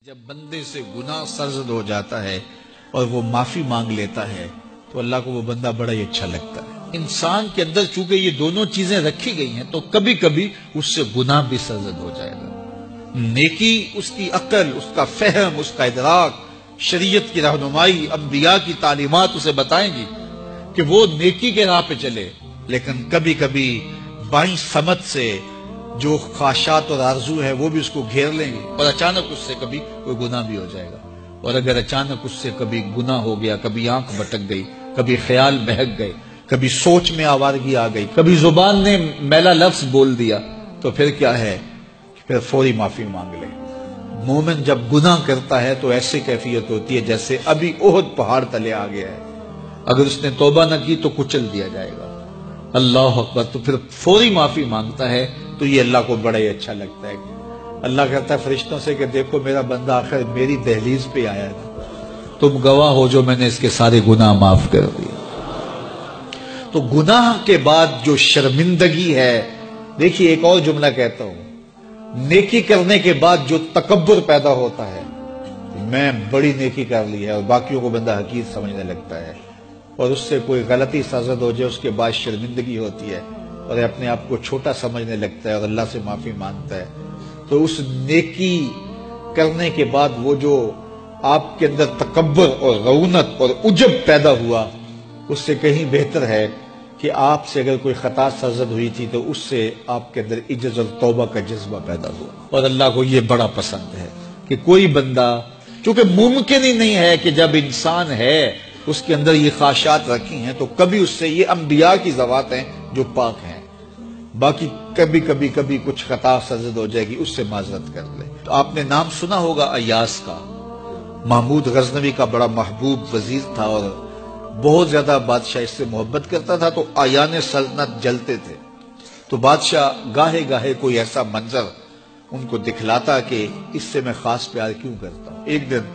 جب بندے سے گناہ سرزد ہو جاتا ہے اور وہ معافی مانگ لیتا ہے تو اللہ کو وہ بندہ بڑا ہی اچھا لگتا ہے۔ انسان کے اندر چونکہ یہ دونوں چیزیں رکھی گئی ہیں تو کبھی کبھی اس سے گناہ بھی سرزد ہو جائے گا۔ نیکی اس کی عقل، اس کا فہم، اس کا ادراک، شریعت کی رہنمائی، انبیاء کی تعلیمات اسے بتائیں گی کہ وہ نیکی کے راہ پہ چلے، لیکن کبھی کبھی بائیں سمت سے جو خواہشات اور آرزو ہے وہ بھی اس کو گھیر لیں گے اور اچانک اس سے کبھی کوئی گناہ بھی ہو جائے گا۔ اور اگر اچانک اس سے کبھی گناہ ہو گیا، کبھی آنکھ بھٹک گئی، کبھی خیال بہک گئے، کبھی سوچ میں آوارگی آ گئی، کبھی زبان نے میلا لفظ بول دیا، تو پھر کیا ہے، پھر فوری معافی مانگ لے۔ مومن جب گناہ کرتا ہے تو ایسی کیفیت ہوتی ہے جیسے ابھی احد پہاڑ تلے آ گیا ہے، اگر اس نے توبہ نہ کی تو کچل دیا جائے گا۔ اللہ اکبر، تو پھر فوری معافی مانگتا ہے تو یہ اللہ کو بڑا ہی اچھا لگتا ہے۔ اللہ کہتا ہے فرشتوں سے کہ دیکھو میرا بندہ آخر میری دہلیز پہ آیا ہے، تم گواہ ہو جو میں نے اس کے سارے گناہ معاف کر دیے۔ تو گناہ کے بعد جو شرمندگی ہے، دیکھیے ایک اور جملہ کہتا ہوں، نیکی کرنے کے بعد جو تکبر پیدا ہوتا ہے، میں بڑی نیکی کر لی ہے، اور باقیوں کو بندہ حقیر سمجھنے لگتا ہے، اور اس سے کوئی غلطی سرزد ہو جائے اس کے بعد شرمندگی ہوتی ہے اور اپنے آپ کو چھوٹا سمجھنے لگتا ہے اور اللہ سے معافی مانگتا ہے، تو اس نیکی کرنے کے بعد وہ جو آپ کے اندر تکبر اور رعونت اور عجب پیدا ہوا، اس سے کہیں بہتر ہے کہ آپ سے اگر کوئی خطا سرزد ہوئی تھی تو اس سے آپ کے اندر عجز اور توبہ کا جذبہ پیدا ہوا۔ اور اللہ کو یہ بڑا پسند ہے کہ کوئی بندہ، چونکہ ممکن ہی نہیں ہے کہ جب انسان ہے اس کے اندر یہ خواہشات رکھی ہیں تو کبھی اس سے، یہ انبیاء کی ذوات ہیں جو پاک ہیں، باقی کبھی کچھ خطا سرزد ہو جائے گی، اس سے معذرت کر لے۔ تو آپ نے نام سنا ہوگا ایاس کا، محمود غزنوی کا بڑا محبوب وزیر تھا اور بہت زیادہ بادشاہ اس سے محبت کرتا تھا، تو آیان سلطنت جلتے تھے، تو بادشاہ گاہے گاہے کوئی ایسا منظر ان کو دکھلاتا کہ اس سے میں خاص پیار کیوں کرتا ہوں۔ ایک دن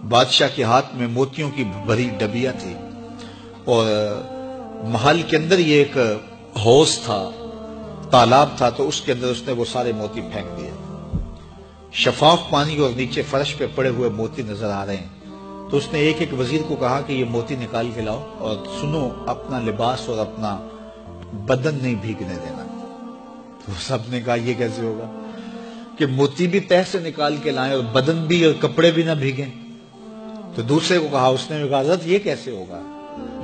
بادشاہ کے ہاتھ میں موتیوں کی بھری ڈبیاں تھی اور محل کے اندر یہ ایک حوض تھا، تالاب تھا، تو اس کے اندر اس نے وہ سارے موتی پھینک دیے۔ شفاف پانی اور نیچے فرش پہ پڑے ہوئے موتی نظر آ رہے ہیں، تو اس نے ایک وزیر کو کہا کہ یہ موتی نکال کے لاؤ، اور سنو اپنا لباس اور اپنا بدن نہیں بھیگنے دینا۔ تو سب نے کہا یہ کیسے ہوگا کہ موتی بھی تہ سے نکال کے لائیں اور بدن بھی اور کپڑے بھی نہ بھیگیں؟ تو دوسرے کو کہا، اس نے کہا حضرت یہ کیسے ہوگا،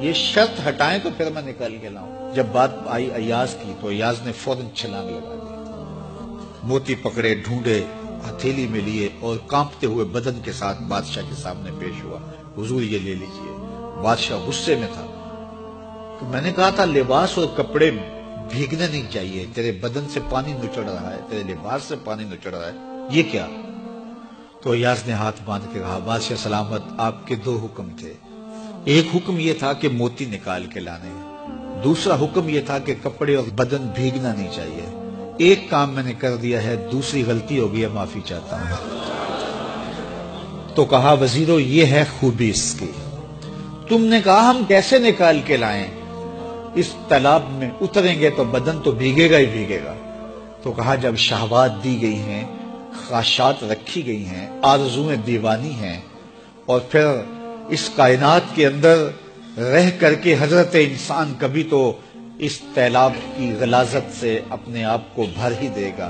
یہ شرط ہٹائیں تو پھر میں نکال کے لاؤں۔ جب بات آئی ایاز کی تو ایاز نے فوراً چھلانگ لگا دی، موتی پکڑے، ڈھونڈے، ہتھیلی میں لیے اور کانپتے ہوئے بدن کے ساتھ بادشاہ کے سامنے پیش ہوا، حضور یہ لے لیجئے۔ بادشاہ غصے میں تھا، تو میں نے کہا تھا لباس اور کپڑے بھیگنے نہیں چاہیے، تیرے بدن سے پانی نچڑ رہا ہے، تیرے لباس سے پانی نچڑ رہا ہے، یہ کیا؟ تو ایاز نے ہاتھ باندھ کے کہا، بادشاہ سلامت، آپ کے دو حکم تھے، ایک حکم یہ تھا کہ موتی نکال کے لانے، دوسرا حکم یہ تھا کہ کپڑے اور بدن بھیگنا نہیں چاہیے۔ ایک کام میں نے کر دیا ہے، دوسری غلطی ہو گئی ہے، معافی چاہتا ہوں۔ تو کہا وزیرو یہ ہے خوبی اس کی، تم نے کہا ہم کیسے نکال کے لائیں، اس تالاب میں اتریں گے تو بدن تو بھیگے گا ہی بھیگے گا۔ تو کہا جب شہوات دی گئی ہیں، خواہشات رکھی گئی ہیں، آرزویں دیوانی ہیں، اور پھر اس کائنات کے اندر رہ کر کے حضرت انسان کبھی تو اس تالاب کی غلاظت سے اپنے آپ کو بھر ہی دے گا،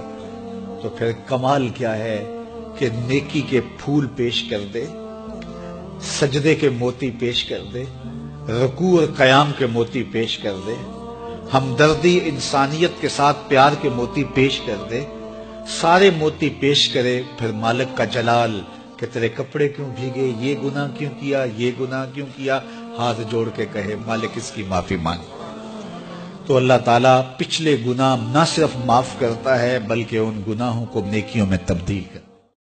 تو پھر کمال کیا ہے کہ نیکی کے پھول پیش کر دے، سجدے کے موتی پیش کر دے، رکوع اور قیام کے موتی پیش کر دے، ہمدردی انسانیت کے ساتھ پیار کے موتی پیش کر دے، سارے موتی پیش کرے، پھر مالک کا جلال کہ تیرے کپڑے کیوں بھیگے، یہ گناہ کیوں کیا، یہ گناہ کیوں کیا، ہاتھ جوڑ کے کہے مالک اس کی معافی مانگ، تو اللہ تعالیٰ پچھلے گناہ نہ صرف معاف کرتا ہے بلکہ ان گناہوں کو نیکیوں میں تبدیل کرتا ہے۔